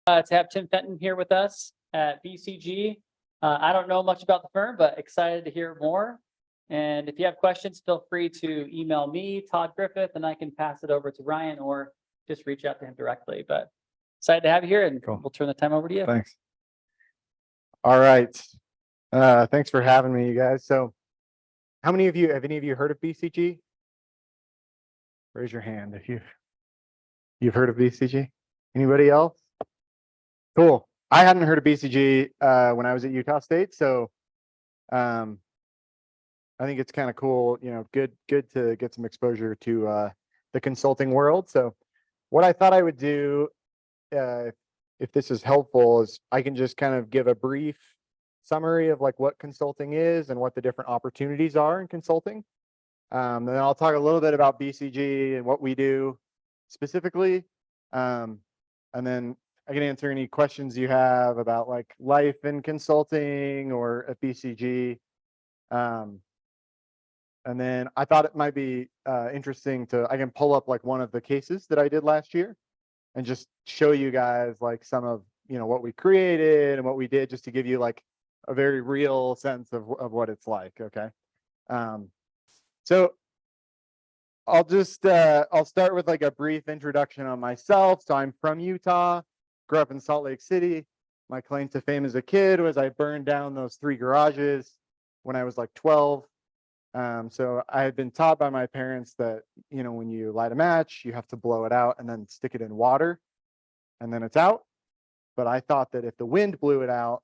To have Tim Fenton here with us at BCG. I don't know much about the firm, but excited to hear more. And if you have questions, feel free to email me, Todd Griffith, and I can pass it over to Ryan or just reach out to him directly. But excited to have you here, and Cool. we'll turn the time over to you. Thanks. All right. Thanks for having me, you guys. So have any of you heard of BCG? Raise your hand if you've heard of BCG. Anybody else? Cool. I hadn't heard of BCG when I was at Utah State, so I think it's kind of cool, good to get some exposure to the consulting world. So what I thought I would do, if this is helpful, is I can just kind of give a brief summary of like what consulting is and what the different opportunities are in consulting. And then I'll talk a little bit about BCG and what we do specifically. And then I can answer any questions you have about like life in consulting or at BCG. And then I thought it might be interesting I can pull up like one of the cases that I did last year and just show you guys like some of, what we created and what we did, just to give you like a very real sense of what it's like. Okay. So I'll start with like a brief introduction on myself. So I'm from Utah, grew up in Salt Lake City. My claim to fame as a kid was I burned down those 3 garages when I was like 12. So I had been taught by my parents that, when you light a match, you have to blow it out and then stick it in water and then it's out. But I thought that if the wind blew it out,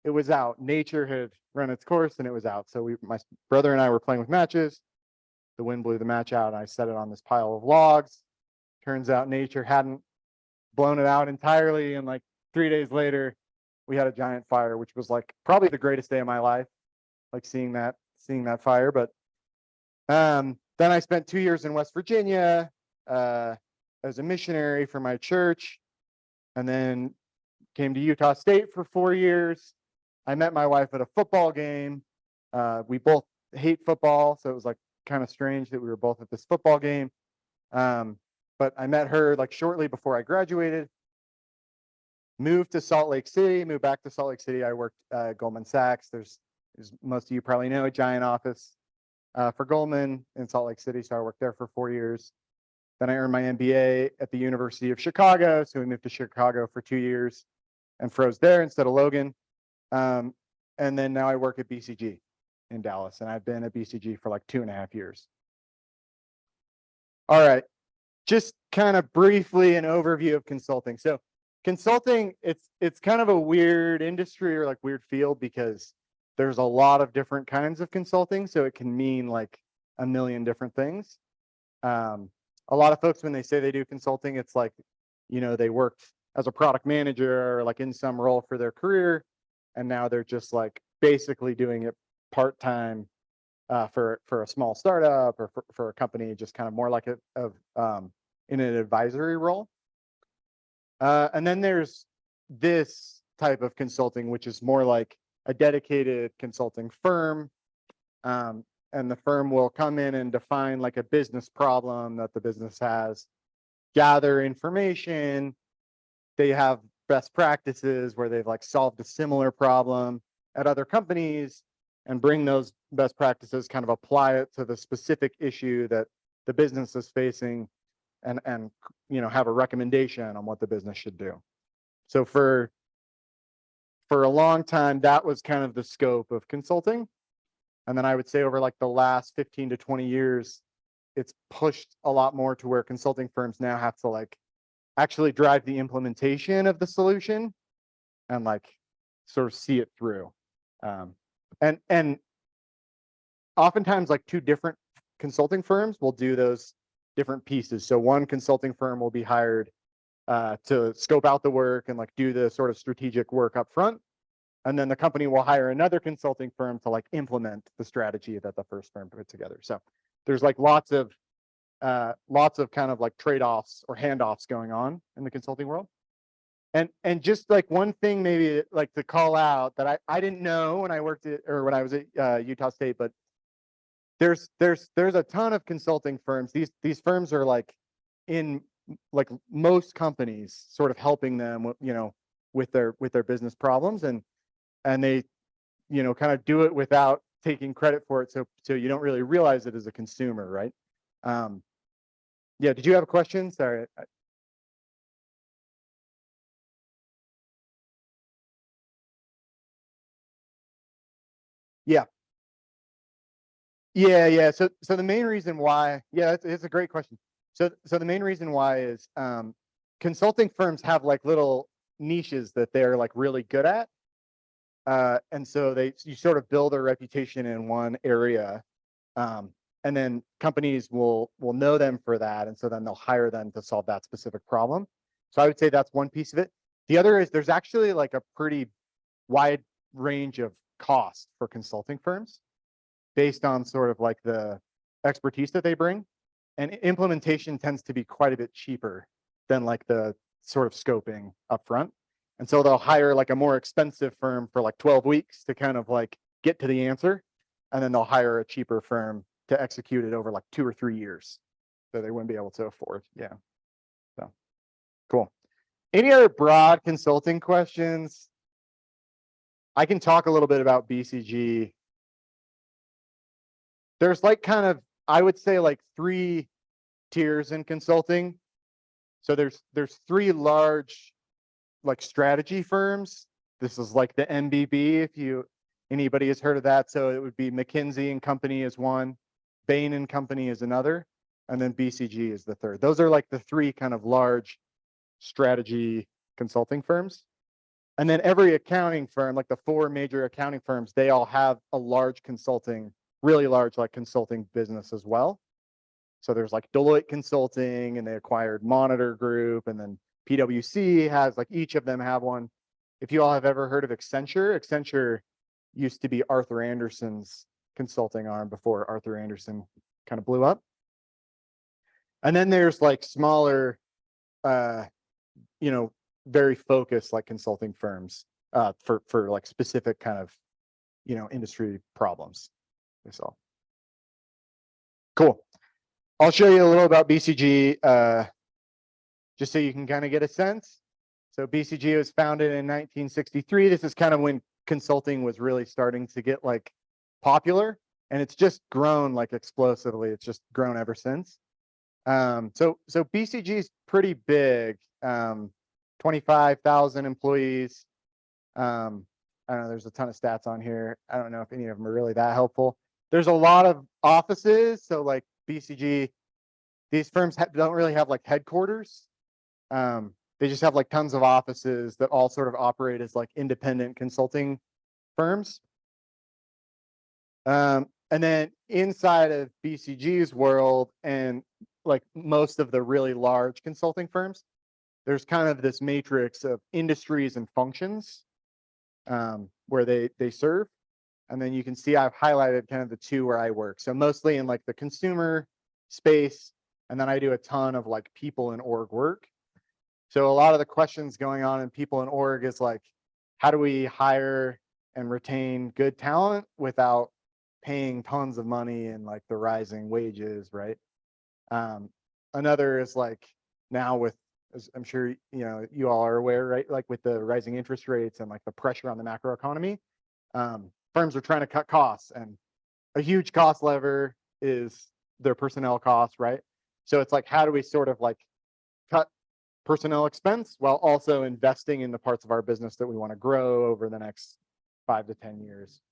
it was out. Nature had run its course and it was out. So my brother and I were playing with matches. The wind blew the match out and I set it on this pile of logs. Turns out nature hadn't blown it out entirely. And like 3 days later, we had a giant fire, which was like probably the greatest day of my life, like seeing that fire. But then I spent 2 years in West Virginia as a missionary for my church, and then came to Utah State for 4 years. I met my wife at a football game. We both hate football, so it was like kind of strange that we were both at this football game. But I met her like shortly before I graduated. Moved back to Salt Lake City. I worked at Goldman Sachs. There's most of you probably know, a giant office for Goldman in Salt Lake City. So I worked there for 4 years. Then I earned my MBA at the University of Chicago. So we moved to Chicago for 2 years and froze there instead of Logan. And then now I work at BCG in Dallas, and I've been at BCG for like 2.5 years. All right, just kind of briefly an overview of consulting. So consulting, it's kind of a weird industry or like weird field because there's a lot of different kinds of consulting. So it can mean like a million different things. A lot of folks, when they say they do consulting, it's like, they worked as a product manager or like in some role for their career. And now they're just like basically doing it part-time for a small startup or for a company, just kind of more like in an advisory role. And then there's this type of consulting, which is more like a dedicated consulting firm. And the firm will come in and define like a business problem that the business has, gather information. They have best practices where they've like solved a similar problem at other companies and bring those best practices, kind of apply it to the specific issue that the business is facing and have a recommendation on what the business should do. So for a long time, that was kind of the scope of consulting. And then I would say over like the last 15 to 20 years, it's pushed a lot more to where consulting firms now have to like actually drive the implementation of the solution and like sort of see it through. And oftentimes like 2 different consulting firms will do those different pieces. So one consulting firm will be hired to scope out the work and like do the sort of strategic work up front. And then the company will hire another consulting firm to like implement the strategy that the first firm put together. So there's like lots of kind of like trade-offs or handoffs going on in the consulting world. And just like one thing maybe like to call out that I didn't know when I worked at, or when I was at Utah State, but there's a ton of consulting firms. These firms are like in like most companies sort of helping them, with their business problems, and they, kind of do it without taking credit for it. So you don't really realize it as a consumer, right? Yeah. Did you have a question? Sorry. Yeah. Yeah. So the main reason why, yeah, it's a great question. So the main reason why is, consulting firms have like little niches that they're like really good at. And so you sort of build a reputation in one area. And then companies will know them for that. And so then they'll hire them to solve that specific problem. So I would say that's one piece of it. The other is there's actually like a pretty wide range of cost for consulting firms based on sort of like the expertise that they bring. And implementation tends to be quite a bit cheaper than like the sort of scoping upfront. And so they'll hire like a more expensive firm for like 12 weeks to kind of like get to the answer. And then they'll hire a cheaper firm to execute it over like 2 or 3 years that they wouldn't be able to afford. Yeah. So cool. Any other broad consulting questions? I can talk a little bit about BCG. There's like kind of, I would say like 3 tiers in consulting. So there's 3 large like strategy firms. This is like the MBB, if anybody has heard of that. So it would be McKinsey and Company is one, Bain and Company is another, and then BCG is the third. Those are like the 3 kind of large strategy consulting firms. And then every accounting firm, like the 4 major accounting firms, they all have a large consulting, really large like consulting business as well. So there's like Deloitte Consulting, and they acquired Monitor Group, and then PwC has, like, each of them have one. If you all have ever heard of Accenture used to be Arthur Andersen's consulting arm before Arthur Andersen kind of blew up. And then there's like smaller, very focused like consulting firms for like specific kind of, industry problems they solve. Cool. I'll show you a little about BCG, just so you can kind of get a sense. So BCG was founded in 1963. This is kind of when consulting was really starting to get like popular, and it's just grown like explosively. It's just grown ever since. So BCG is pretty big, 25,000 employees. I don't know, there's a ton of stats on here. I don't know if any of them are really that helpful. There's a lot of offices. So like BCG, these firms don't really have like headquarters. They just have like tons of offices that all sort of operate as like independent consulting firms. And then inside of BCG's world, and like most of the really large consulting firms, there's kind of this matrix of industries and functions where they serve. And then you can see I've highlighted kind of the 2 where I work. So mostly in like the consumer space, and then I do a ton of like people and org work. So a lot of the questions going on in people and org is like, how do we hire and retain good talent without paying tons of money and like the rising wages, right? Another is like, now with, as I'm sure you all are aware, right? Like with the rising interest rates and like the pressure on the macro economy, firms are trying to cut costs, and a huge cost lever is their personnel costs, right? So it's like, how do we sort of like cut personnel expense while also investing in the parts of our business that we want to grow over the next 5 to 10 years?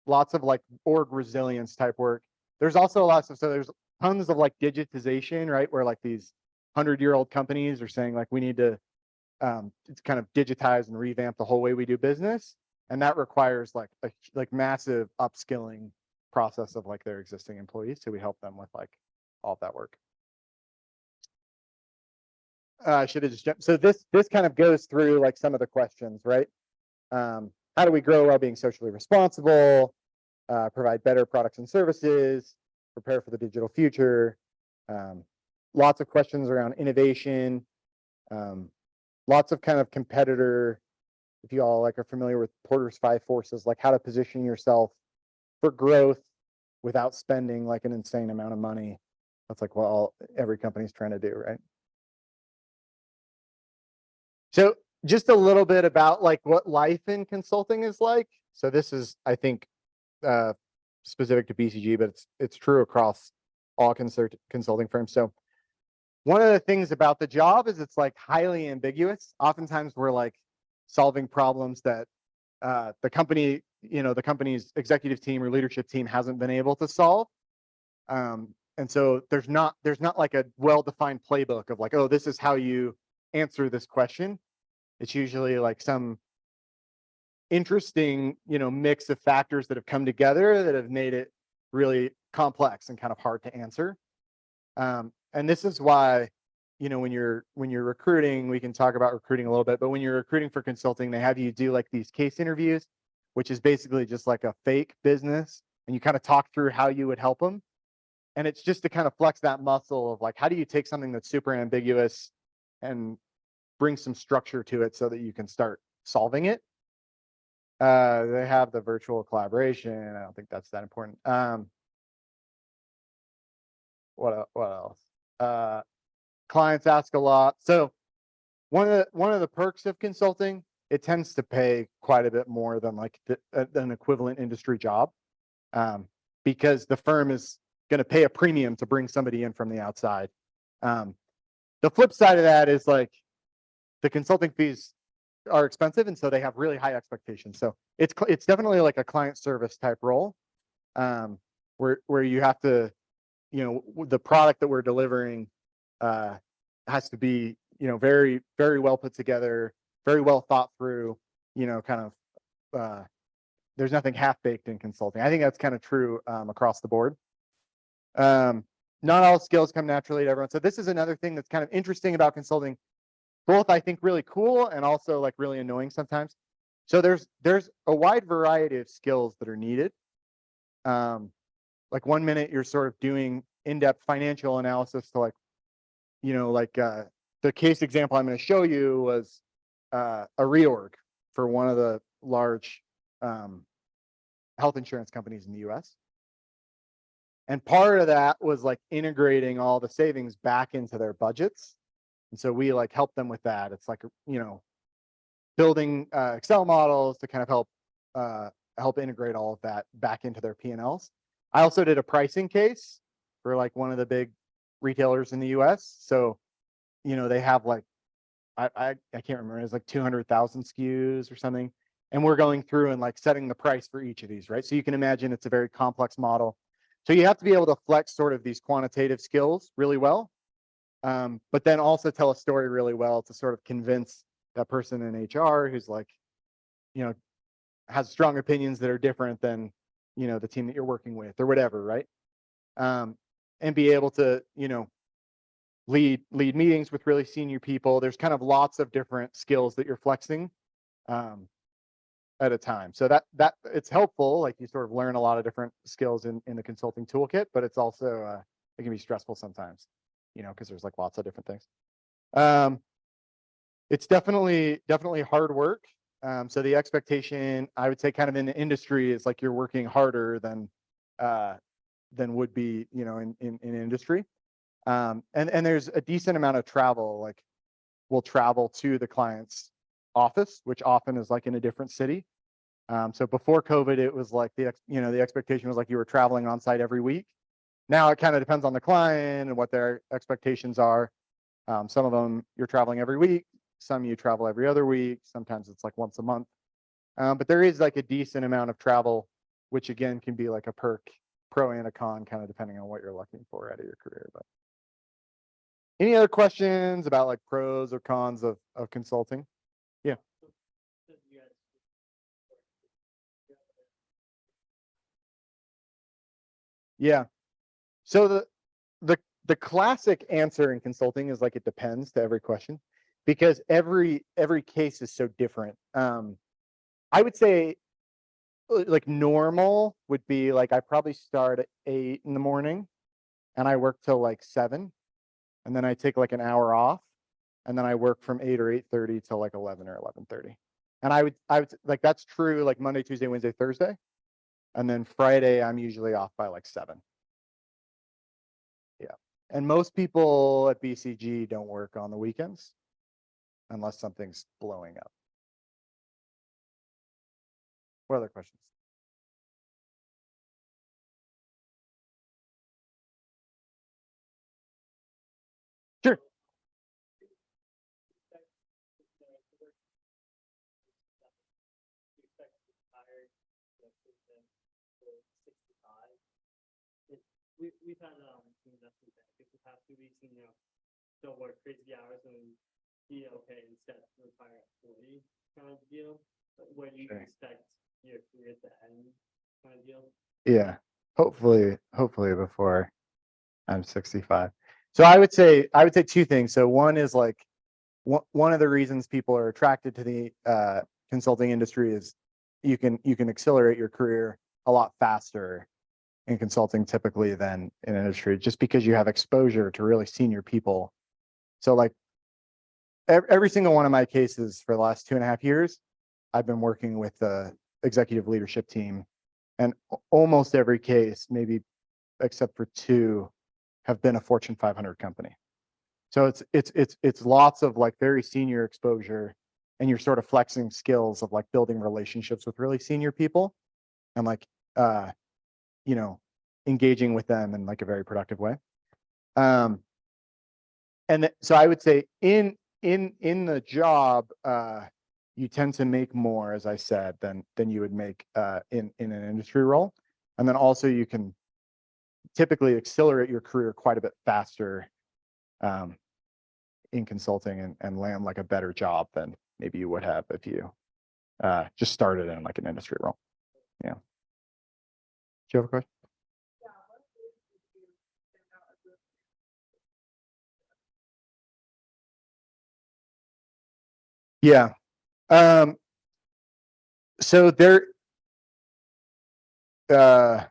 Lots of like org resilience type work. There's also lots of, so there's tons of like digitization, right? Where like these 100-year-old companies are saying like, we need to kind of digitize and revamp the whole way we do business. And that requires like massive upskilling process of like their existing employees. So we help them with like all of that work. I should have just jumped. So this kind of goes through like some of the questions, right? How do we grow while being socially responsible? Provide better products and services, prepare for the digital future. Lots of questions around innovation. Lots of kind of competitor, if you all like are familiar with Porter's 5 forces, like how to position yourself for growth without spending like an insane amount of money. That's like what every company's trying to do, right? So just a little bit about like what life in consulting is like. So this is, I think, specific to BCG, but it's true across all consulting firms. So one of the things about the job is it's like highly ambiguous. Oftentimes we're like solving problems that the company, the company's executive team or leadership team hasn't been able to solve. And so there's not like a well-defined playbook of like, oh, this is how you answer this question. It's usually like some interesting, mix of factors that have come together that have made it really complex and kind of hard to answer. And this is why, when you're recruiting, we can talk about recruiting a little bit, but when you're recruiting for consulting, they have you do like these case interviews, which is basically just like a fake business. And you kind of talk through how you would help them. And it's just to kind of flex that muscle of like, how do you take something that's super ambiguous and bring some structure to it so that you can start solving it. They have the virtual collaboration. I don't think that's that important. What else? Clients ask a lot. So one of the perks of consulting, it tends to pay quite a bit more than like an equivalent industry job, because the firm is going to pay a premium to bring somebody in from the outside. The flip side of that is like the consulting fees are expensive, and so they have really high expectations. So it's definitely like a client service type role, where you have to, the product that we're delivering has to be, very, very well put together, very well thought through, kind of, there's nothing half baked in consulting. I think that's kind of true across the board. Not all skills come naturally to everyone. So this is another thing that's kind of interesting about consulting, both I think really cool and also like really annoying sometimes. So there's a wide variety of skills that are needed. Like 1 minute you're sort of doing in-depth financial analysis to like, the case example I'm going to show you was a reorg for one of the large health insurance companies in the US. And part of that was like integrating all the savings back into their budgets. And so we like help them with that. It's like, building Excel models to kind of help integrate all of that back into their P&Ls. I also did a pricing case for like one of the big retailers in the US. So, they have like, I can't remember, it's like 200,000 SKUs or something. And we're going through and like setting the price for each of these, right? So you can imagine it's a very complex model. So you have to be able to flex sort of these quantitative skills really well, but then also tell a story really well to sort of convince that person in HR who's like, has strong opinions that are different than, the team that you're working with or whatever, right? And be able to, lead meetings with really senior people. There's kind of lots of different skills that you're flexing at a time. So that it's helpful. Like you sort of learn a lot of different skills in the consulting toolkit, but it's also it can be stressful sometimes, because there's like lots of different things. It's definitely hard work. So the expectation, I would say, kind of in the industry is like you're working harder than would be, in industry. And there's a decent amount of travel. Like we'll travel to the client's office, which often is like in a different city. So before COVID, it was like the expectation was like you were traveling on site every week. Now it kind of depends on the client and what their expectations are. Some of them you're traveling every week. Some you travel every other week. Sometimes it's like once a month. But there is like a decent amount of travel, which again can be like a perk, pro and a con, kind of depending on what you're looking for out of your career. But any other questions about like pros or cons of consulting? Yeah. Yeah. So the classic answer in consulting is like it depends to every question, because every case is so different. I would say like normal would be like I probably start at 8 in the morning and I work till like 7, and then I take like an hour off, and then I work from 8 or 8:30 till like 11 or 11:30. And I would like that's true like Monday, Tuesday, Wednesday, Thursday, and then Friday I'm usually off by like 7. Yeah. And most people at BCG don't work on the weekends unless something's blowing up. What other questions? Sure. We've had some investment bankers the past 2 weeks, and don't work crazy hours and be okay instead of retire at 40 kind of deal. But where you Sure. expect your career to end kind of deal. Yeah. Hopefully before I'm 65. So I would say two things. So one is like one of the reasons people are attracted to the consulting industry is you can accelerate your career a lot faster in consulting typically than in industry, just because you have exposure to really senior people. So like every single one of my cases for the last 2.5 years, I've been working with the executive leadership team, and almost every case, maybe except for 2, have been a Fortune 500 company. So it's lots of like very senior exposure, and you're sort of flexing skills of like building relationships with really senior people, and like you know, engaging with them in like a very productive way. So I would say in the job, you tend to make more, as I said, than you would make in an industry role. And then also you can typically accelerate your career quite a bit faster in consulting and land like a better job than maybe you would have if you just started in like an industry role. Yeah. Do you have a question? Yeah. So there, so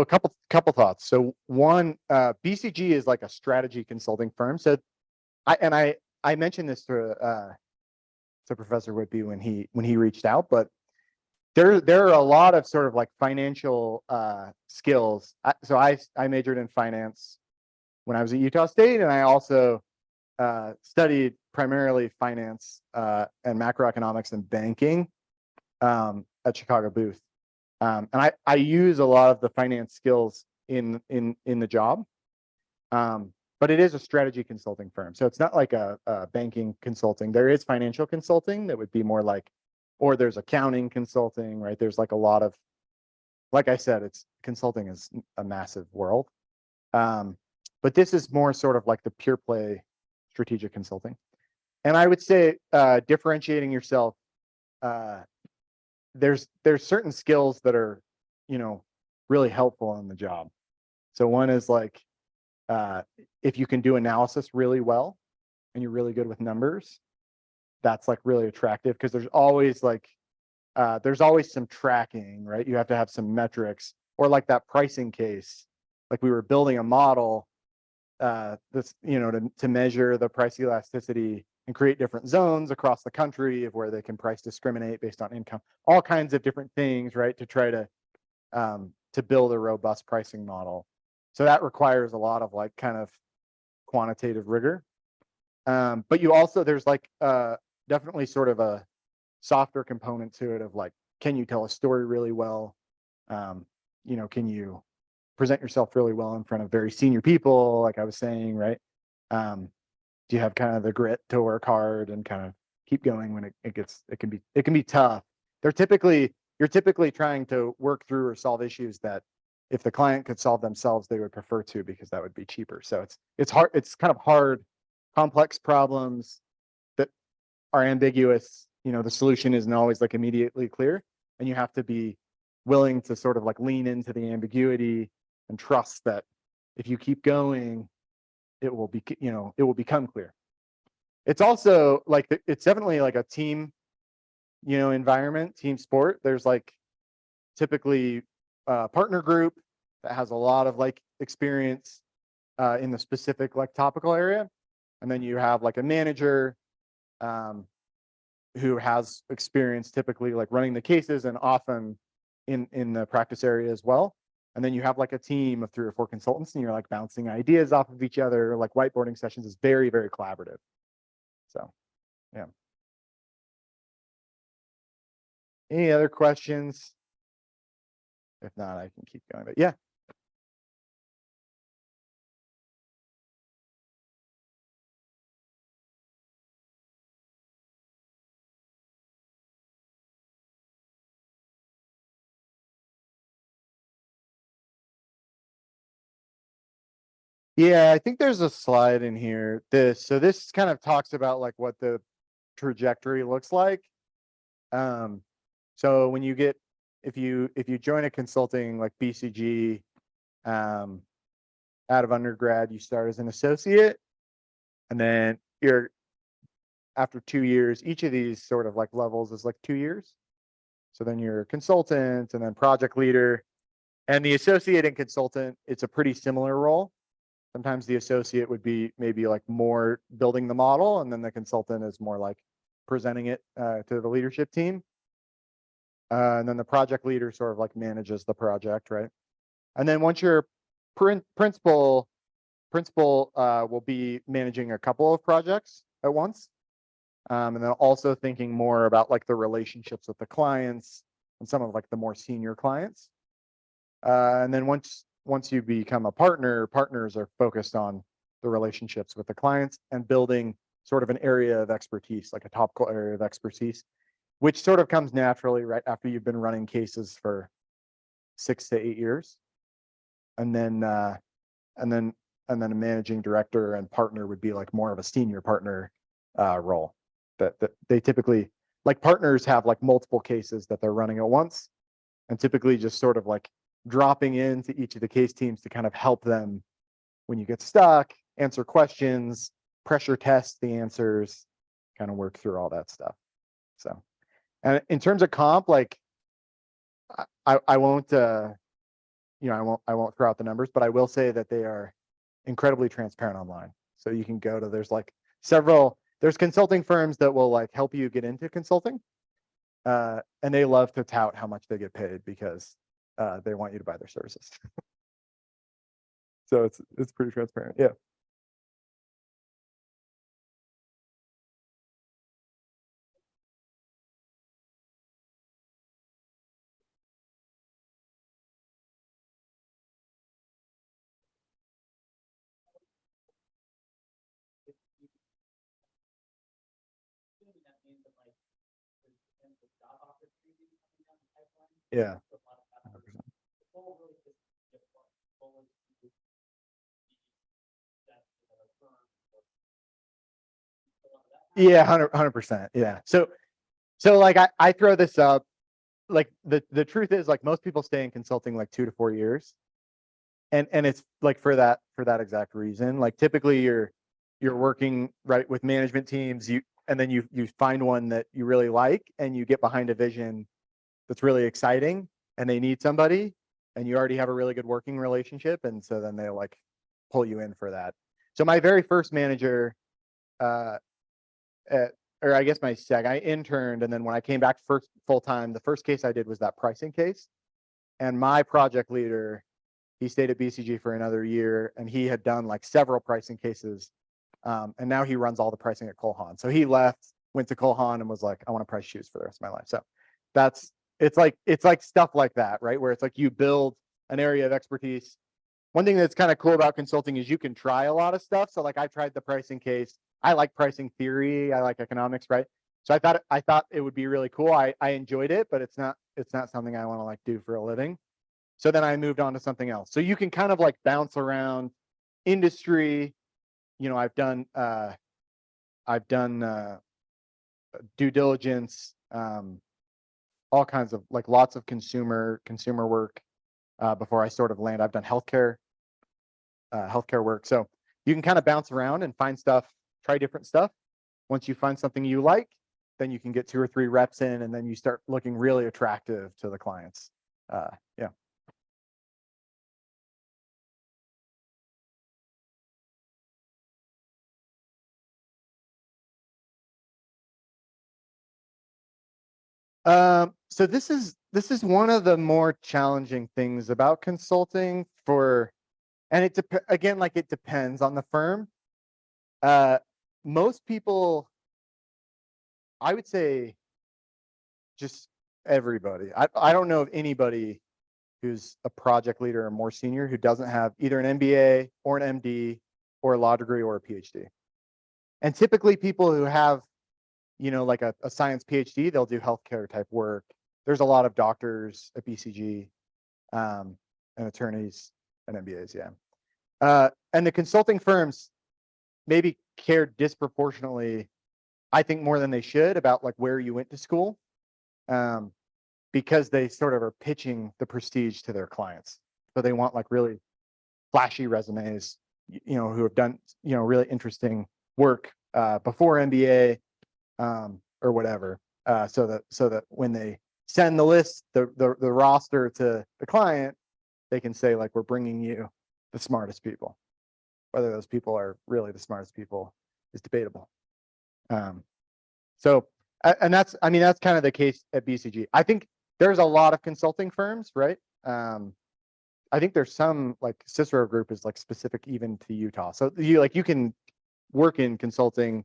a couple thoughts. So one, BCG is like a strategy consulting firm. So I mentioned this to Professor Whitby when he reached out, but there are a lot of sort of like financial skills. So I majored in finance when I was at Utah State, and I also studied primarily finance and macroeconomics and banking at Chicago Booth. And I use a lot of the finance skills in the job. But it is a strategy consulting firm. So it's not like a banking consulting. There is financial consulting that would be more like, or there's accounting consulting, right? There's like a lot of, like I said, consulting is a massive world. But this is more sort of like the pure play strategic consulting. And I would say differentiating yourself, there's certain skills that are, really helpful in the job. So one is like, if you can do analysis really well and you're really good with numbers, that's like really attractive, because there's always some tracking, right? You have to have some metrics, or like that pricing case, like we were building a model to measure the price elasticity and create different zones across the country of where they can price discriminate based on income, all kinds of different things, right? To try to build a robust pricing model. So that requires a lot of like kind of quantitative rigor. But you also, there's like definitely sort of a softer component to it of like, can you tell a story really well? Can you present yourself really well in front of very senior people, like I was saying, right? Do you have kind of the grit to work hard and kind of keep going when it can be tough. You're typically trying to work through or solve issues that if the client could solve themselves, they would prefer to, because that would be cheaper. So it's hard, it's kind of hard, complex problems that are ambiguous. The solution isn't always like immediately clear, and you have to be willing to sort of like lean into the ambiguity and trust that if you keep going, it will become clear. It's also like, it's definitely like a team, environment, team sport. There's like typically a partner group that has a lot of like experience in the specific like topical area. And then you have like a manager who has experience typically like running the cases and often in the practice area as well. And then you have like a team of 3 or 4 consultants and you're like bouncing ideas off of each other. Like whiteboarding sessions is very, very collaborative. So, yeah. Any other questions? If not, I can keep going, but yeah. Yeah, I think there's a slide in here. So this kind of talks about like what the trajectory looks like. So when you get, if you join a consulting like BCG, out of undergrad, you start as an associate, and then you're after 2 years, each of these sort of like levels is like 2 years. So then you're a consultant and then project leader, and the associate and consultant, it's a pretty similar role. Sometimes the associate would be maybe like more building the model, and then the consultant is more like presenting it to the leadership team. And then the project leader sort of like manages the project, right? And then once you're principal will be managing a couple of projects at once. And then also thinking more about like the relationships with the clients and some of like the more senior clients. And then once you become a partner, partners are focused on the relationships with the clients and building sort of an area of expertise, like a topical area of expertise, which sort of comes naturally right after you've been running cases for 6 to 8 years. And then a managing director and partner would be like more of a senior partner role. That they typically, like, partners have like multiple cases that they're running at once, and typically just sort of like dropping into each of the case teams to kind of help them when you get stuck, answer questions, pressure test the answers, kind of work through all that stuff. So, and in terms of comp, like I won't I won't throw out the numbers, but I will say that they are incredibly transparent online. So you can go to, there's consulting firms that will like help you get into consulting. And they love to tout how much they get paid because they want you to buy their services. So it's pretty transparent. Yeah. Yeah. 100%. Yeah, 100%. Yeah. So like I throw this up, like the truth is like most people stay in consulting like 2 to 4 years. And it's like for that exact reason. Like typically you're working right with management teams, and then you find one that you really like and you get behind a vision that's really exciting and they need somebody and you already have a really good working relationship, and so then they like pull you in for that. So my very first manager, or I guess I interned, and then when I came back first full time, the first case I did was that pricing case, and my project leader, he stayed at BCG for another year, and he had done like several pricing cases, and now he runs all the pricing at Cole Haan. So he left, went to Cole Haan, and was like, I want to price shoes for the rest of my life. So it's like stuff like that, right? Where it's like you build an area of expertise. One thing that's kind of cool about consulting is you can try a lot of stuff. So like I tried the pricing case. I like pricing theory. I like economics, right? So I thought it would be really cool. I enjoyed it, but it's not something I want to like do for a living. So then I moved on to something else. So you can kind of like bounce around industry. I've done due diligence, all kinds of like lots of consumer work before I sort of land. I've done healthcare work. So you can kind of bounce around and find stuff, try different stuff. Once you find something you like, then you can get 2 or 3 reps in, and then you start looking really attractive to the clients. Yeah. So this is one of the more challenging things about consulting and again, like it depends on the firm. Most people, I would say, just everybody. I don't know of anybody who's a project leader or more senior who doesn't have either an MBA or an MD or a law degree or a PhD. And typically people who have, like a science PhD, they'll do healthcare type work. There's a lot of doctors at BCG, and attorneys and MBAs, yeah. And the consulting firms maybe care disproportionately, I think more than they should, about like where you went to school, because they sort of are pitching the prestige to their clients. So they want like really flashy resumes, who have done, really interesting work before MBA, or whatever, so that when they send the list, the roster to the client, they can say like, we're bringing you the smartest people. Whether those people are really the smartest people is debatable. So, and that's kind of the case at BCG. I think there's a lot of consulting firms, right? I think there's some, like Cicero Group is like specific even to Utah. So you can work in consulting.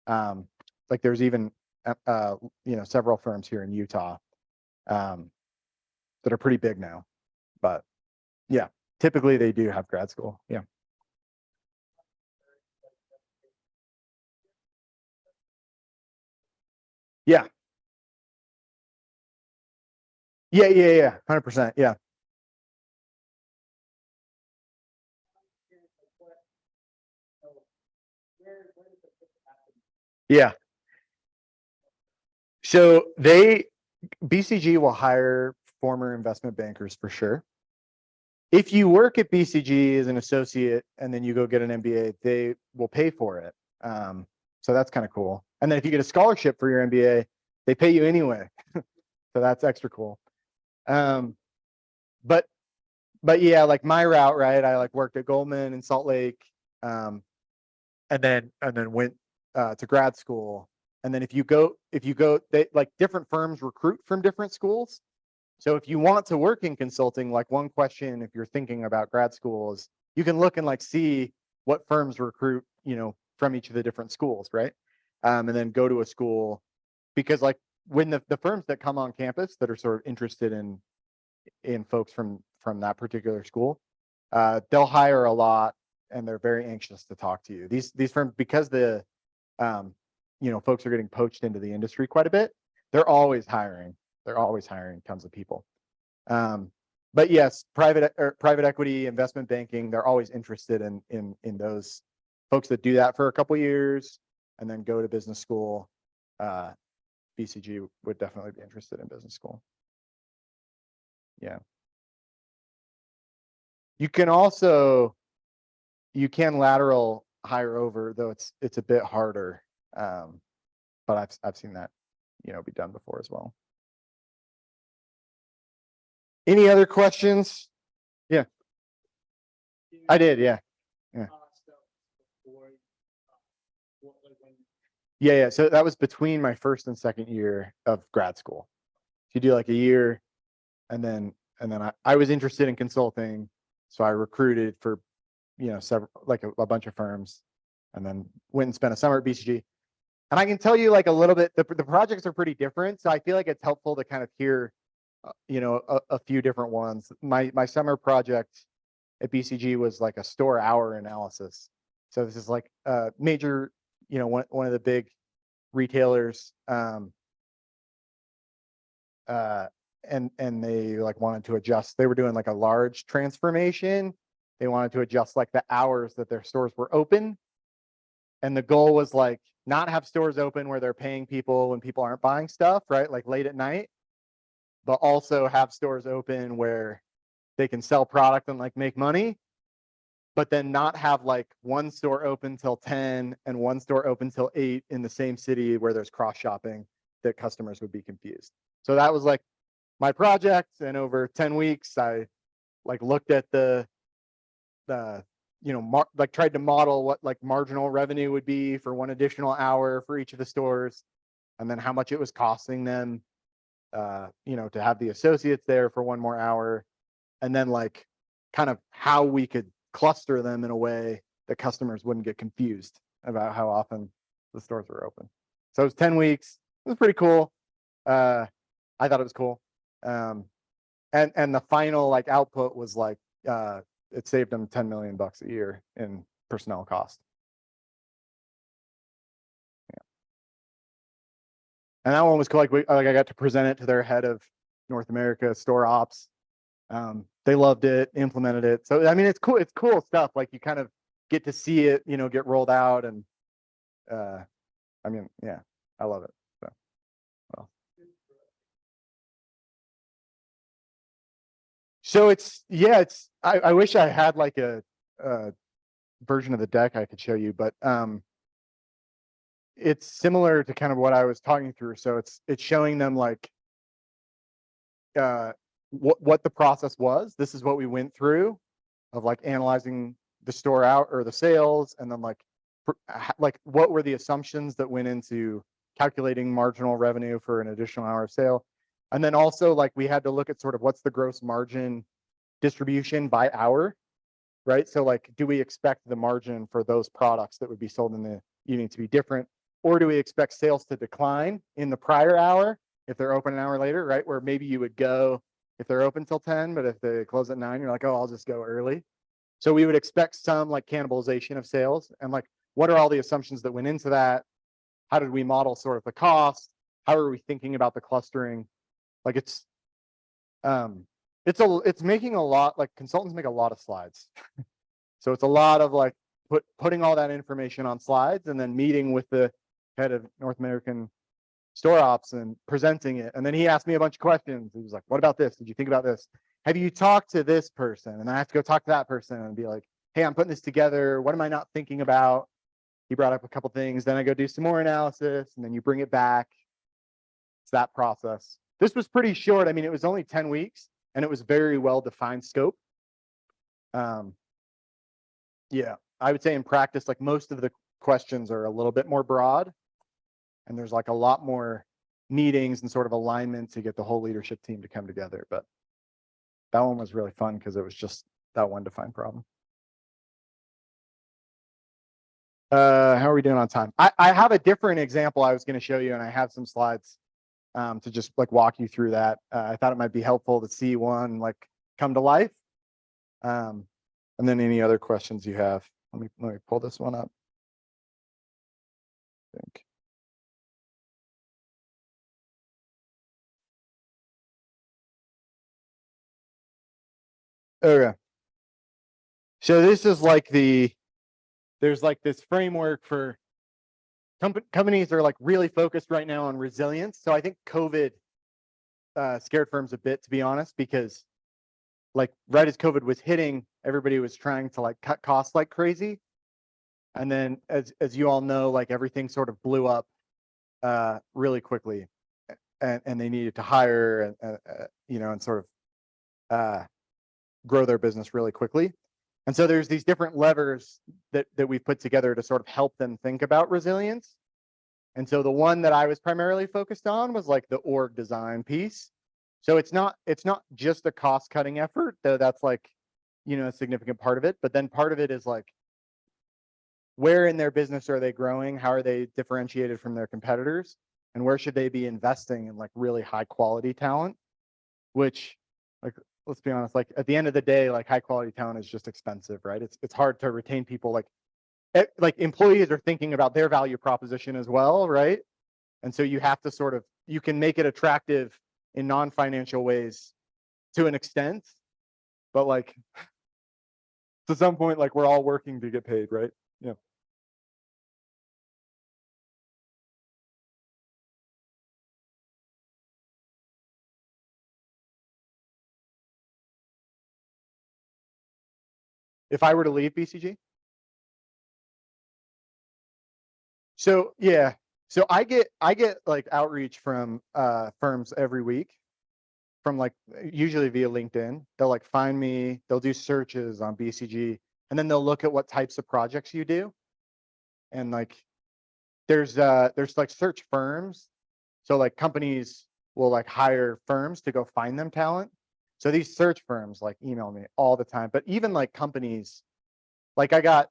Like there's even several firms here in Utah that are pretty big now. But yeah, typically they do have grad school. Yeah. Yeah. Yeah. 100%. Yeah. Yeah. So BCG will hire former investment bankers for sure. If you work at BCG as an associate and then you go get an MBA, they will pay for it. So that's kind of cool. And then if you get a scholarship for your MBA, they pay you anyway. So that's extra cool. But yeah, like my route, right? I like worked at Goldman in Salt Lake, and then went to grad school. And then if you go, they like different firms recruit from different schools. So if you want to work in consulting, like one question, if you're thinking about grad school, is you can look and like see what firms recruit, from each of the different schools, right? And then go to a school, because like when the firms that come on campus that are sort of interested in folks from that particular school, they'll hire a lot and they're very anxious to talk to you. These firms, because folks are getting poached into the industry quite a bit, they're always hiring tons of people. But yes, private equity, investment banking, they're always interested in those folks that do that for a couple years and then go to business school. BCG would definitely be interested in business school. Yeah. You can lateral hire over, though it's a bit harder. But I've seen that, be done before as well. Any other questions? Yeah, I did. Yeah. Yeah. So that was between my first and second year of grad school. You do like a year, and then I was interested in consulting, so I recruited for, several, like a bunch of firms, and then went and spent a summer at BCG. And I can tell you like a little bit, the projects are pretty different. So I feel like it's helpful to kind of hear, a few different ones. My summer project at BCG was like a store hour analysis. So this is like a major, one of the big retailers, and they like wanted to adjust. They were doing like a large transformation. They wanted to adjust like the hours that their stores were open. And the goal was like not have stores open where they're paying people when people aren't buying stuff, right? Like late at night, but also have stores open where they can sell product and like make money, but then not have like one store open till 10 and one store open till 8 in the same city where there's cross shopping, that customers would be confused. So that was like my project. And over 10 weeks, I like looked at like tried to model what like marginal revenue would be for one additional hour for each of the stores, and then how much it was costing them you know, to have the associates there for one more hour, and then like kind of how we could cluster them in a way that customers wouldn't get confused about how often the stores were open. So it was 10 weeks. It was pretty cool. I thought it was cool. And the final like output was like it saved them $10 million a year in personnel cost. Yeah. And that one was cool. Like I got to present it to their head of North America store ops. They loved it, implemented it. So I mean, it's cool. It's cool stuff. Like you kind of get to see it, you know, get rolled out, and I mean, yeah, I love it. So, well. So it's, yeah, it's, I wish I had like a version of the deck I could show you, but it's similar to kind of what I was talking through. So it's showing them like what the process was. This is what we went through of like analyzing the store out or the sales, and then like what were the assumptions that went into calculating marginal revenue for an additional hour of sale. And then also like we had to look at sort of what's the gross margin distribution by hour, right? So like, do we expect the margin for those products that would be sold in the evening to be different? Or do we expect sales to decline in the prior hour if they're open an hour later, right? Where maybe you would go if they're open till 10, but if they close at 9, you're like, oh, I'll just go early. So we would expect some like cannibalization of sales, and like, what are all the assumptions that went into that? How did we model sort of the cost? How are we thinking about the clustering? Like it's making a lot, like consultants make a lot of slides. So it's a lot of like putting all that information on slides and then meeting with the head of North American store ops and presenting it. And then he asked me a bunch of questions. He was like, what about this? Did you think about this? Have you talked to this person? And I have to go talk to that person and be like, hey, I'm putting this together. What am I not thinking about? He brought up a couple things. Then I go do some more analysis, and then you bring it back. It's that process. This was pretty short. I mean, it was only 10 weeks and it was very well defined scope. Yeah, I would say in practice, like most of the questions are a little bit more broad, and there's like a lot more meetings and sort of alignment to get the whole leadership team to come together. But that one was really fun because it was just that one defined problem. How are we doing on time? I have a different example I was going to show you, and I have some slides to just like walk you through that. I thought it might be helpful to see one like come to life. And then any other questions you have. Let me pull this one up. I think. Okay. So this is like there's like this framework for companies are like really focused right now on resilience. So I think COVID scared firms a bit, to be honest, because like right as COVID was hitting, everybody was trying to like cut costs like crazy. And then as you all know, like everything sort of blew up really quickly, and they needed to hire and you know, and sort of grow their business really quickly. And so there's these different levers that we've put together to sort of help them think about resilience. And so the one that I was primarily focused on was like the org design piece. So it's not just a cost cutting effort, though that's like, you know, a significant part of it. But then part of it is like, where in their business are they growing? How are they differentiated from their competitors? And where should they be investing in like really high quality talent? Which, like, let's be honest, like at the end of the day, like high quality talent is just expensive, right? It's hard to retain people. Like employees are thinking about their value proposition as well, right? And so you have to sort of, you can make it attractive in non-financial ways to an extent, but like to some point, like we're all working to get paid, right? Yeah. If I were to leave BCG? So yeah, so I get like outreach from firms every week, from like usually via LinkedIn. They'll like find me, they'll do searches on BCG, and then they'll look at what types of projects you do. And like there's like search firms. So like companies will like hire firms to go find them talent. So these search firms like email me all the time, but even like companies, like I got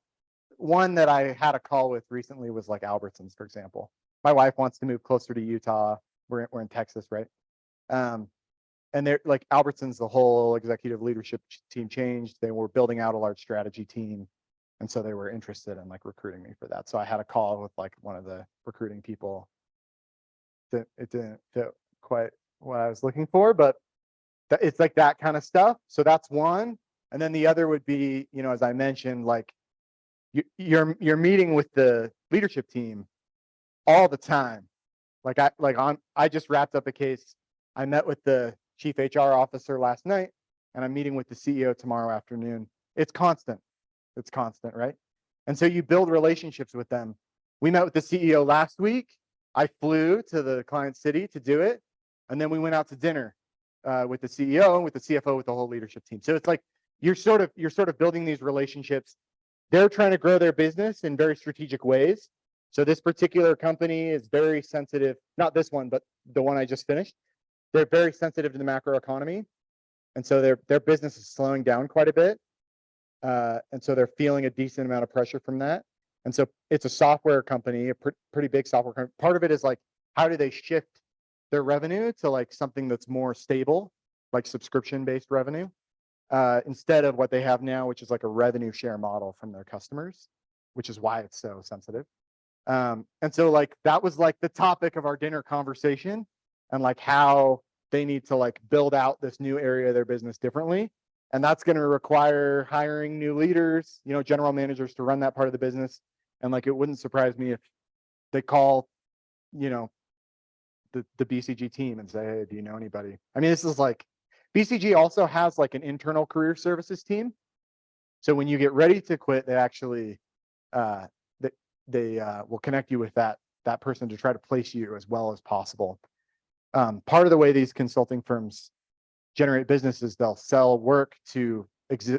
one that I had a call with recently was like Albertsons, for example. My wife wants to move closer to Utah. We're in Texas, right? And they're like Albertsons, the whole executive leadership team changed. They were building out a large strategy team. And so they were interested in like recruiting me for that. So I had a call with like one of the recruiting people. It didn't fit quite what I was looking for, but it's like that kind of stuff. So that's one. And then the other would be, you know, as I mentioned, like you're meeting with the leadership team all the time. I just wrapped up a case. I met with the chief HR officer last night, and I'm meeting with the CEO tomorrow afternoon. It's constant. It's constant, right? And so you build relationships with them. We met with the CEO last week. I flew to the client city to do it, and then we went out to dinner with the CEO and with the CFO, with the whole leadership team. So it's like you're sort of building these relationships. They're trying to grow their business in very strategic ways. So this particular company is very sensitive, not this one, but the one I just finished. They're very sensitive to the macro economy. And so their business is slowing down quite a bit. And so they're feeling a decent amount of pressure from that. And so it's a software company, a pretty big software company. Part of it is like, how do they shift their revenue to like something that's more stable, like subscription-based revenue, instead of what they have now, which is like a revenue share model from their customers, which is why it's so sensitive. And so like that was like the topic of our dinner conversation, and like how they need to like build out this new area of their business differently. And that's going to require hiring new leaders, you know, general managers to run that part of the business. And like, it wouldn't surprise me if they call, you know, the BCG team and say, hey, do you know anybody? I mean, this is like, BCG also has like an internal career services team. So when you get ready to quit, they actually, they will connect you with that person to try to place you as well as possible. Part of the way these consulting firms generate business is they'll sell work to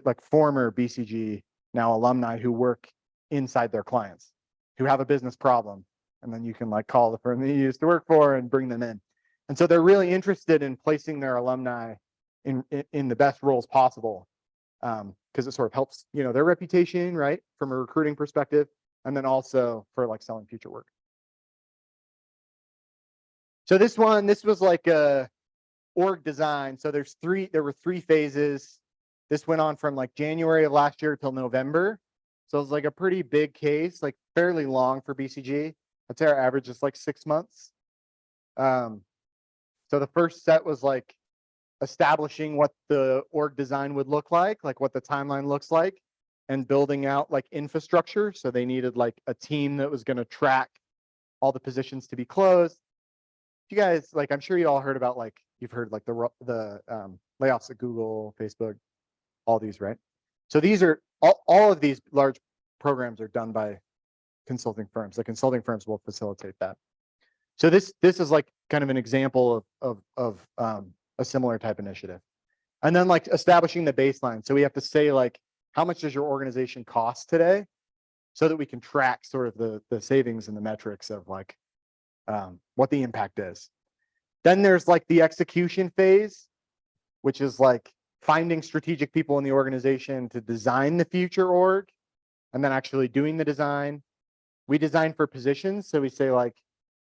like former BCG now alumni who work inside their clients, who have a business problem, and then you can like call the firm that you used to work for and bring them in. And so they're really interested in placing their alumni in the best roles possible, because it sort of helps, you know, their reputation, right, from a recruiting perspective, and then also for like selling future work. So this was like a org design. So there were three phases. This went on from like January of last year till November. So it was like a pretty big case, like fairly long for BCG. I'd say our average is like 6 months. So the first set was like establishing what the org design would look like what the timeline looks like, and building out like infrastructure. So they needed like a team that was going to track all the positions to be closed. You guys, like, I'm sure you all heard about, like, you've heard like the layoffs at Google, Facebook, all these, right? So these are all of these large programs are done by consulting firms. The consulting firms will facilitate that. So this is like kind of an example of a similar type initiative. And then like establishing the baseline. So we have to say like, how much does your organization cost today, so that we can track sort of the savings and the metrics of like what the impact is. Then there's like the execution phase, which is like finding strategic people in the organization to design the future org, and then actually doing the design. We design for positions. So we say like,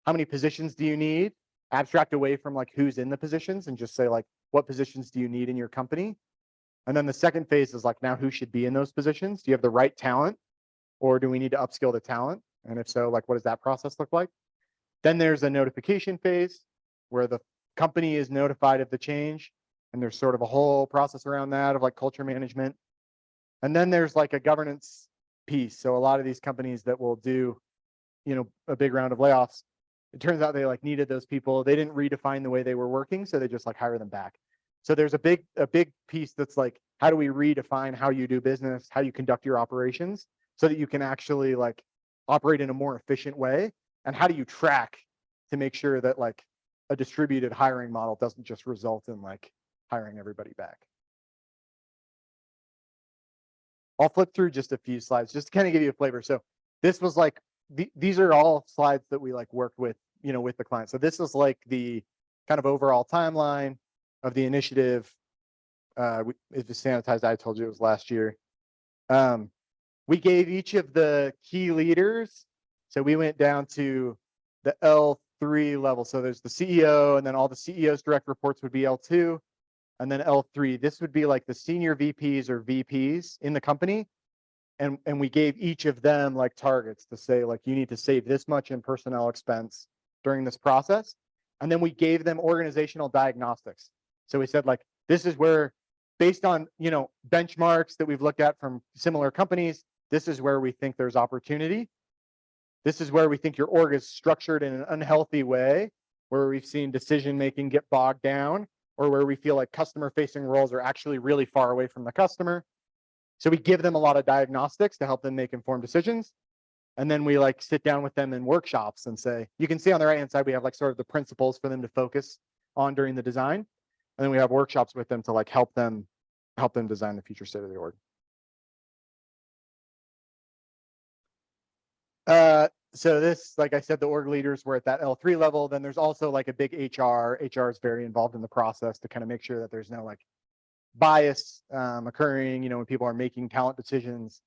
how many positions do you need? Abstract away from like who's in the positions and just say like, what positions do you need in your company? And then the second phase is like, now who should be in those positions? Do you have the right talent, or do we need to upskill the talent? And if so, like, what does that process look like? Then there's a notification phase where the company is notified of the change, and there's sort of a whole process around that of like culture management. And then there's like a governance piece. So a lot of these companies that will do, you know, a big round of layoffs, it turns out they like needed those people. They didn't redefine the way they were working, so they just like hire them back. So there's a big piece that's like, how do we redefine how you do business, how you conduct your operations, so that you can actually like operate in a more efficient way? And how do you track to make sure that like a distributed hiring model doesn't just result in like hiring everybody back? I'll flip through just a few slides just to kind of give you a flavor. So this was like, these are all slides that we like worked with, you know, with the client. So this is like the kind of overall timeline of the initiative. If it's sanitized, I told you it was last year. We gave each of the key leaders. So we went down to the L3 level. So there's the CEO, and then all the CEO's direct reports would be L2, and then L3. This would be like the senior VPs or VPs in the company. And we gave each of them like targets to say, like, you need to save this much in personnel expense during this process. And then we gave them organizational diagnostics. So we said, like, this is where, based on, benchmarks that we've looked at from similar companies, this is where we think there's opportunity. This is where we think your org is structured in an unhealthy way, where we've seen decision-making get bogged down, or where we feel like customer-facing roles are actually really far away from the customer. So we give them a lot of diagnostics to help them make informed decisions. And then we like sit down with them in workshops and say, you can see on the right-hand side, we have like sort of the principles for them to focus on during the design. And then we have workshops with them to like help them design the future state of the org. So this, like I said, the org leaders were at that L3 level. Then there's also like a big HR. HR is very involved in the process to kind of make sure that there's no like bias occurring, when people are making talent decisions,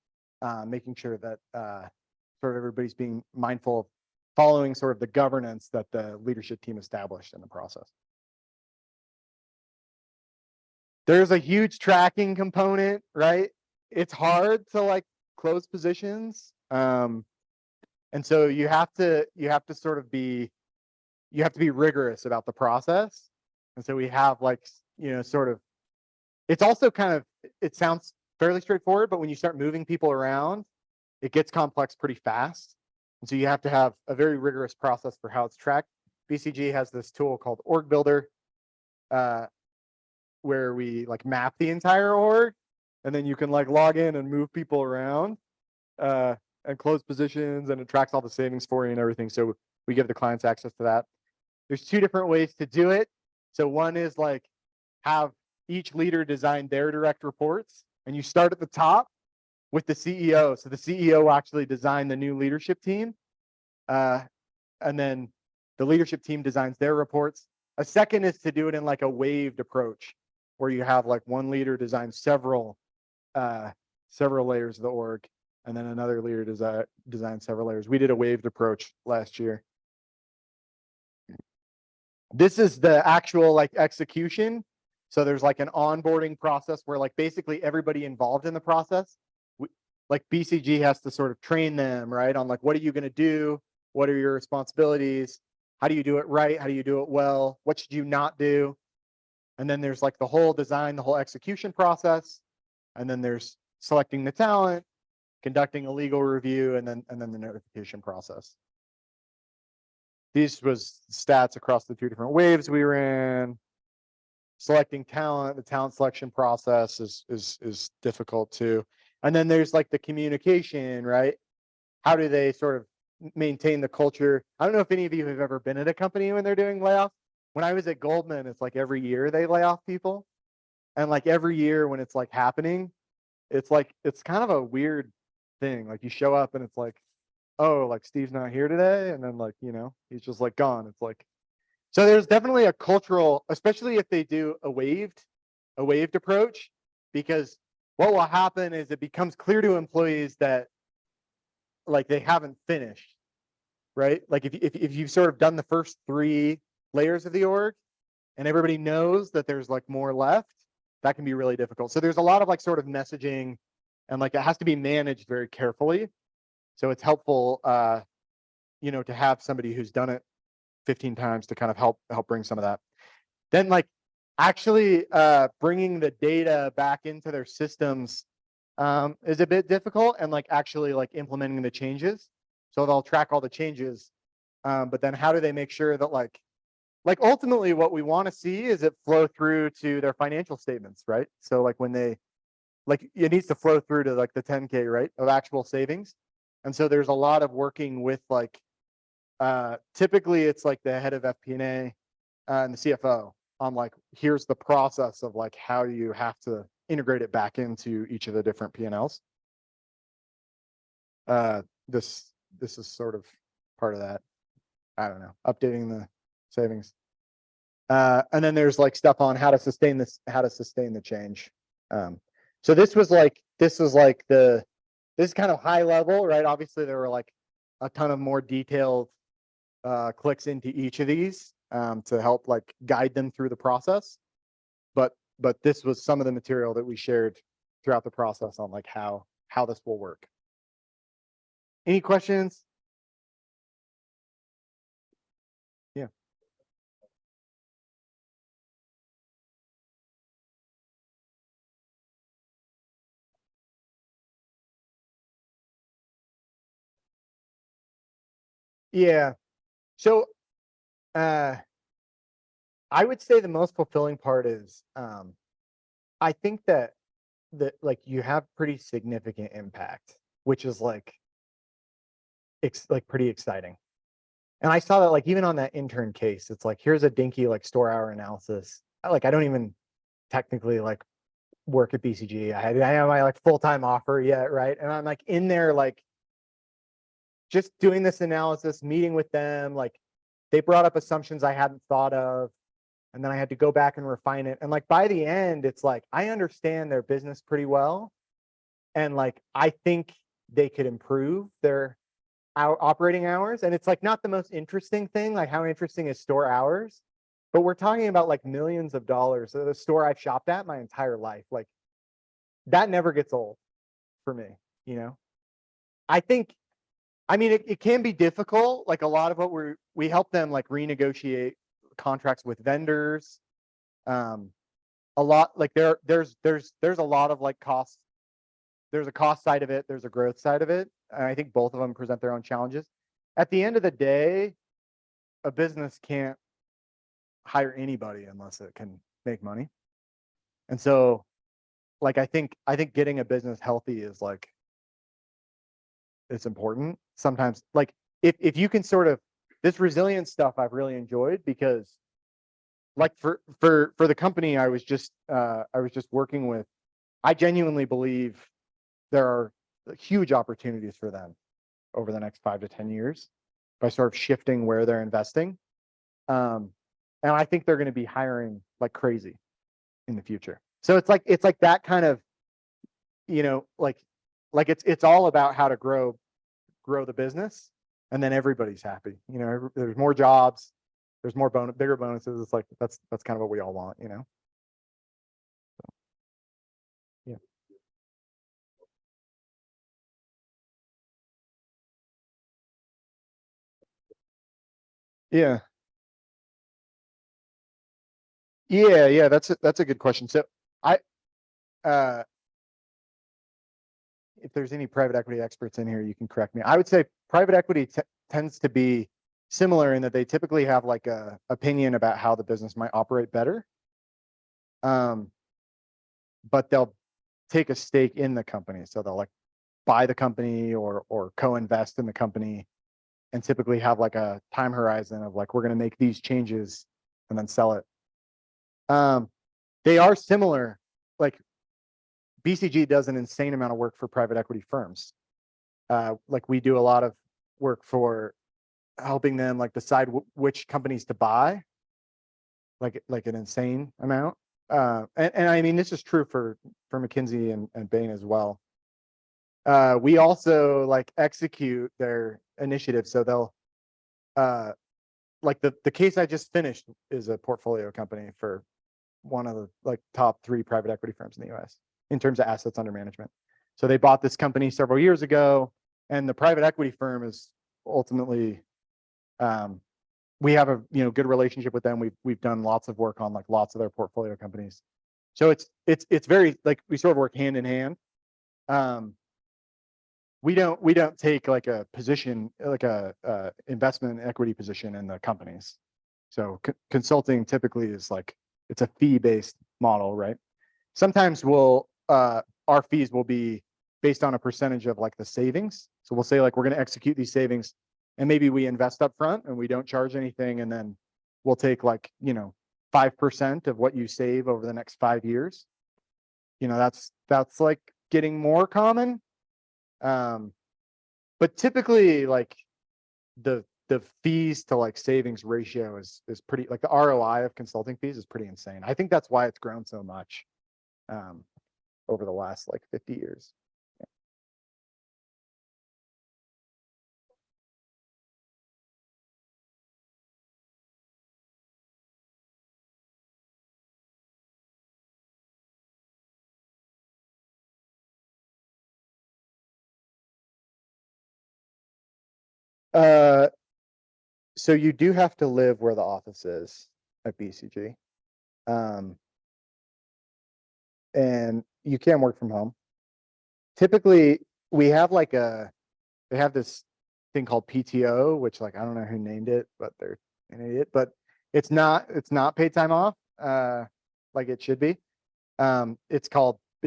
making sure that sort of everybody's being mindful of following sort of the governance that the leadership team established in the process. There's a huge tracking component, right? It's hard to like close positions. And so you have to sort of be rigorous about the process. And so we have like, sort of, it's also kind of, it sounds fairly straightforward, but when you start moving people around, it gets complex pretty fast. And so you have to have a very rigorous process for how it's tracked. BCG has this tool called Org Builder, where we like map the entire org, and then you can like log in and move people around and close positions, and it tracks all the savings for you and everything. So we give the clients access to that. There's two different ways to do it. So one is like have each leader design their direct reports, and you start at the top with the CEO. So the CEO will actually design the new leadership team. And then the leadership team designs their reports. A second is to do it in like a waved approach, where you have like one leader design several layers of the org, and then another leader design several layers. We did a waved approach last year. This is the actual like execution. So there's like an onboarding process where like basically everybody involved in the process, like BCG has to sort of train them, right? On like, what are you going to do? What are your responsibilities? How do you do it right? How do you do it well? What should you not do? And then there's like the whole design, the whole execution process. And then there's selecting the talent, conducting a legal review, and then the notification process. These was stats across the two different waves we ran. Selecting talent, the talent selection process is difficult too. And then there's like the communication, right? How do they sort of maintain the culture? I don't know if any of you have ever been at a company when they're doing layoffs. When I was at Goldman, it's like every year they lay off people. And like every year when it's like happening, it's kind of a weird thing. Like you show up and it's like, oh, like Steve's not here today. And then like, he's just like gone. It's like, so there's definitely a cultural, especially if they do a waved approach, because what will happen is it becomes clear to employees that like they haven't finished, right? Like if you've sort of done the first 3 layers of the org and everybody knows that there's like more left, that can be really difficult. So there's a lot of like sort of messaging, and like it has to be managed very carefully. So it's helpful, to have somebody who's done it 15 times to kind of help bring some of that. Then like actually bringing the data back into their systems is a bit difficult, and like actually like implementing the changes. So they'll track all the changes, but then how do they make sure that like ultimately what we want to see is it flow through to their financial statements, right? So like when they like it needs to flow through to like the 10K, right, of actual savings. And so there's a lot of working with like typically it's like the head of FP&A and the CFO on like, here's the process of like how you have to integrate it back into each of the different P&Ls. This is sort of part of that. I don't know, updating the savings. And then there's like stuff on how to sustain the change. So this was like this is kind of high level, right? Obviously there were like a ton of more detailed clicks into each of these to help like guide them through the process. But this was some of the material that we shared throughout the process on like how this will work. Any questions? Yeah. Yeah. So I would say the most fulfilling part is I think that like you have pretty significant impact, which is like pretty exciting. And I saw that like even on that intern case, it's like here's a dinky like store hour analysis. I don't even technically like work at BCG. I have my like full-time offer yet, right? And I'm like in there like just doing this analysis, meeting with them, like they brought up assumptions I hadn't thought of, and then I had to go back and refine it. And like by the end, it's like I understand their business pretty well, and like I think they could improve their operating hours. And it's like not the most interesting thing, like how interesting is store hours, but we're talking about like millions of dollars. So the store I've shopped at my entire life, like that never gets old for me, you know. I mean, it can be difficult. Like a lot of what we help them like renegotiate contracts with vendors. A lot like there's a lot of like costs. There's a cost side of it. There's a growth side of it. And I think both of them present their own challenges. At the end of the day, a business can't hire anybody unless it can make money. And so, like I think getting a business healthy is like it's important. Sometimes, like if you can sort of this resilience stuff, I've really enjoyed because, like for the company I was just working with, I genuinely believe there are huge opportunities for them over the next 5 to 10 years by sort of shifting where they're investing. And I think they're going to be hiring like crazy in the future. So it's like that kind of, you know, like it's all about how to grow the business, and then everybody's happy. You know, there's more jobs, there's more bigger bonuses. It's like that's kind of what we all want, you know. So, yeah. Yeah. Yeah, that's a good question. So I if there's any private equity experts in here, you can correct me. I would say private equity tends to be similar in that they typically have like a opinion about how the business might operate better. But they'll take a stake in the company. So they'll like buy the company or co-invest in the company, and typically have like a time horizon of like, we're going to make these changes and then sell it. They are similar. Like BCG does an insane amount of work for private equity firms. Like we do a lot of work for helping them like decide which companies to buy, like an insane amount. And I mean, this is true for McKinsey and Bain as well. We also like execute their initiatives. So they'll like the case I just finished is a portfolio company for one of the like top 3 private equity firms in the US in terms of assets under management. So they bought this company several years ago, and the private equity firm is ultimately, we have a good relationship with them. We've done lots of work on like lots of their portfolio companies. So it's very like we sort of work hand in hand. We don't take like a position, like a investment equity position in the companies. So consulting typically is like it's a fee-based model, right? Sometimes our fees will be based on a percentage of like the savings. So we'll say like we're going to execute these savings, and maybe we invest up front and we don't charge anything, and then we'll take like 5% of what you save over the next 5 years. That's like getting more common. But typically like the the fees to like savings ratio is pretty, like the ROI of consulting fees is pretty insane. I think that's why it's grown so much over the last like 50 years. So you do have to live where the office is at BCG. And you can work from home. Typically, we have like they have this thing called PTO, which like, I don't know who named it, but they're an idiot, but it's not paid time off, like it should be. It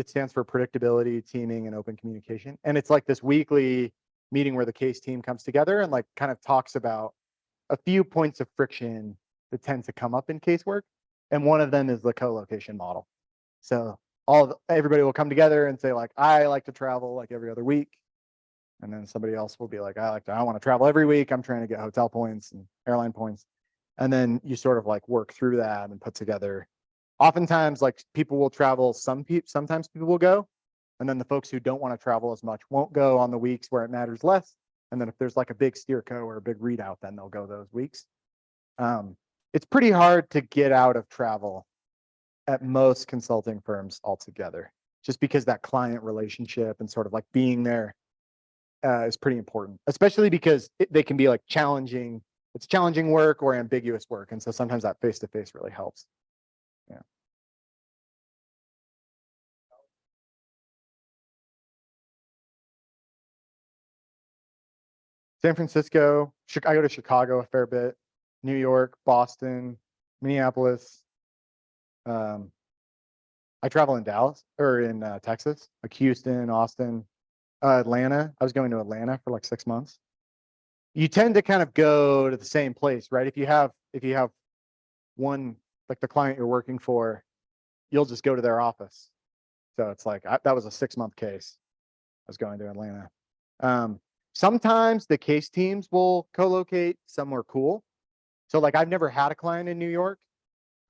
stands for predictability, teaming, and open communication. And it's like this weekly meeting where the case team comes together and like kind of talks about a few points of friction that tend to come up in casework. And one of them is the co-location model. So everybody will come together and say like, I like to travel like every other week. And then somebody else will be like, I want to travel every week. I'm trying to get hotel points and airline points. And then you sort of like work through that and put together. Oftentimes, like people will travel, sometimes people will go. And then the folks who don't want to travel as much won't go on the weeks where it matters less. And then if there's like a big steerco or a big readout, then they'll go those weeks. It's pretty hard to get out of travel at most consulting firms altogether, just because that client relationship and sort of like being there is pretty important, especially because they can be like challenging. It's challenging work or ambiguous work. And so sometimes that face-to-face really helps. Yeah. San Francisco, I go to Chicago a fair bit, New York, Boston, Minneapolis. I travel in Dallas or in Texas, like Houston, Austin, Atlanta. I was going to Atlanta for like 6 months. You tend to kind of go to the same place, right? If you have one, like the client you're working for, you'll just go to their office. So it's like, that was a 6-month case. I was going to Atlanta. Sometimes the case teams will co-locate somewhere cool. So like I've never had a client in New York,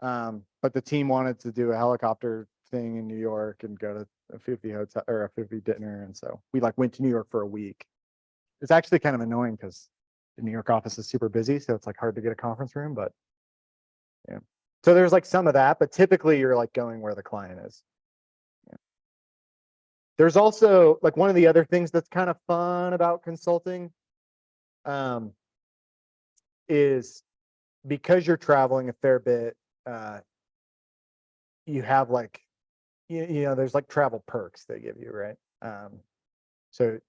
but the team wanted to do a helicopter thing in New York and go to a 50 hotel or a 50 dinner. And so we like went to New York for a week. It's actually kind of annoying because the New York office is super busy. So it's like hard to get a conference room, but yeah. So there's like some of that, but typically you're like going where the client is. Yeah. There's also like one of the other things that's kind of fun about consulting is because you're traveling a fair bit, you have like, you know, there's like travel perks they give you, right? So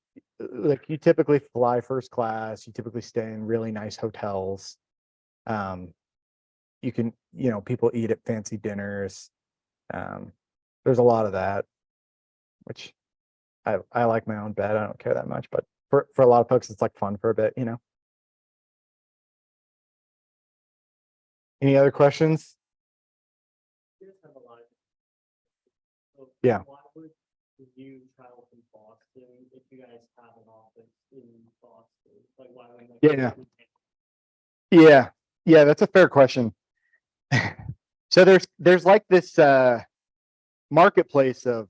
like you typically fly first class, you typically stay in really nice hotels. You can, you know, people eat at fancy dinners. There's a lot of that, which I like my own bed. I don't care that much, but for a lot of folks, it's like fun for a bit, you know. Any other questions? You guys have a lot. So Yeah. why would you travel from Boston if you guys have an office in Boston? Like why would Yeah, that's a fair question. So there's like this marketplace of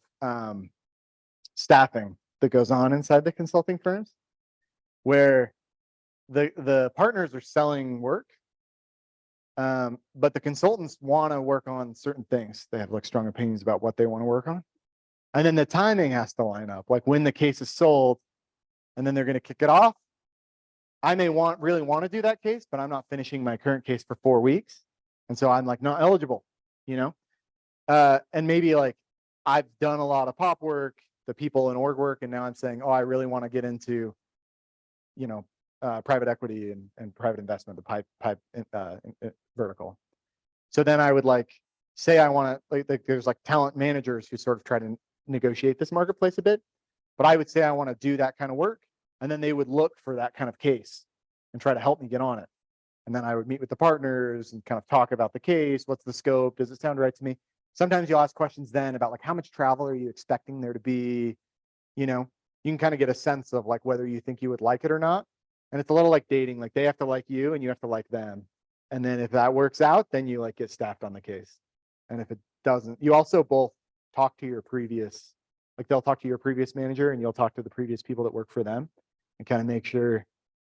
staffing that goes on inside the consulting firms where the partners are selling work, but the consultants want to work on certain things. They have like strong opinions about what they want to work on. And then the timing has to line up, like when the case is sold and then they're going to kick it off. I may really want to do that case, but I'm not finishing my current case for 4 weeks. And so I'm like not eligible, you know? And maybe like I've done a lot of pop work, the people in org work, and now I'm saying, oh, I really want to get into, you know, private equity and private investment, the pipe vertical. So then I would like say I want to like there's like talent managers who sort of try to negotiate this marketplace a bit, but I would say I want to do that kind of work, and then they would look for that kind of case and try to help me get on it. And then I would meet with the partners and kind of talk about the case. What's the scope? Does it sound right to me? Sometimes you'll ask questions then about like how much travel are you expecting there to be? You know, you can kind of get a sense of like whether you think you would like it or not. And it's a little like dating, like they have to like you and you have to like them. And then if that works out, then you like get staffed on the case. And if it doesn't, you also both talk to your previous, like they'll talk to your previous manager and you'll talk to the previous people that work for them and kind of make sure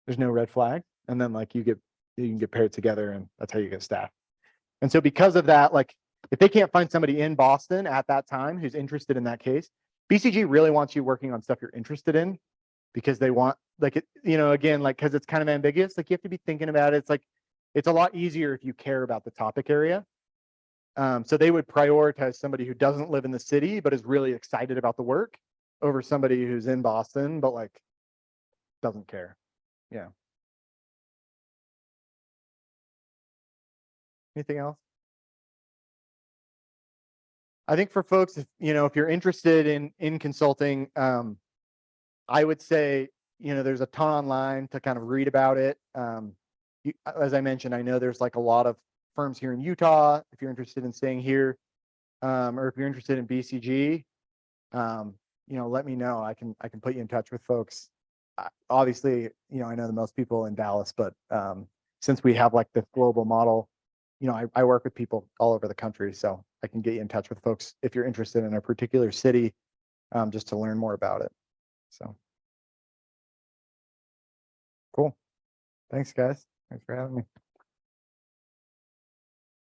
there's no red flag. And then like you can get paired together and that's how you get staffed. And so because of that, like if they can't find somebody in Boston at that time who's interested in that case, BCG really wants you working on stuff you're interested in because they want like it, you know, again, like because it's kind of ambiguous, like you have to be thinking about it. It's like it's a lot easier if you care about the topic area. So they would prioritize somebody who doesn't live in the city but is really excited about the work over somebody who's in Boston but like doesn't care. Yeah. Anything else? I think for folks, if you know, if you're interested in consulting, I would say, you know, there's a ton online to kind of read about it. As I mentioned, I know there's like a lot of firms here in Utah. If you're interested in staying here, or if you're interested in BCG, you know, let me know. I can put you in touch with folks. Obviously, you know, I know the most people in Dallas, but since we have like this global model, you know, I work with people all over the country, so I can get you in touch with folks if you're interested in a particular city, just to learn more about it. So cool. Thanks, guys. Thanks for having me.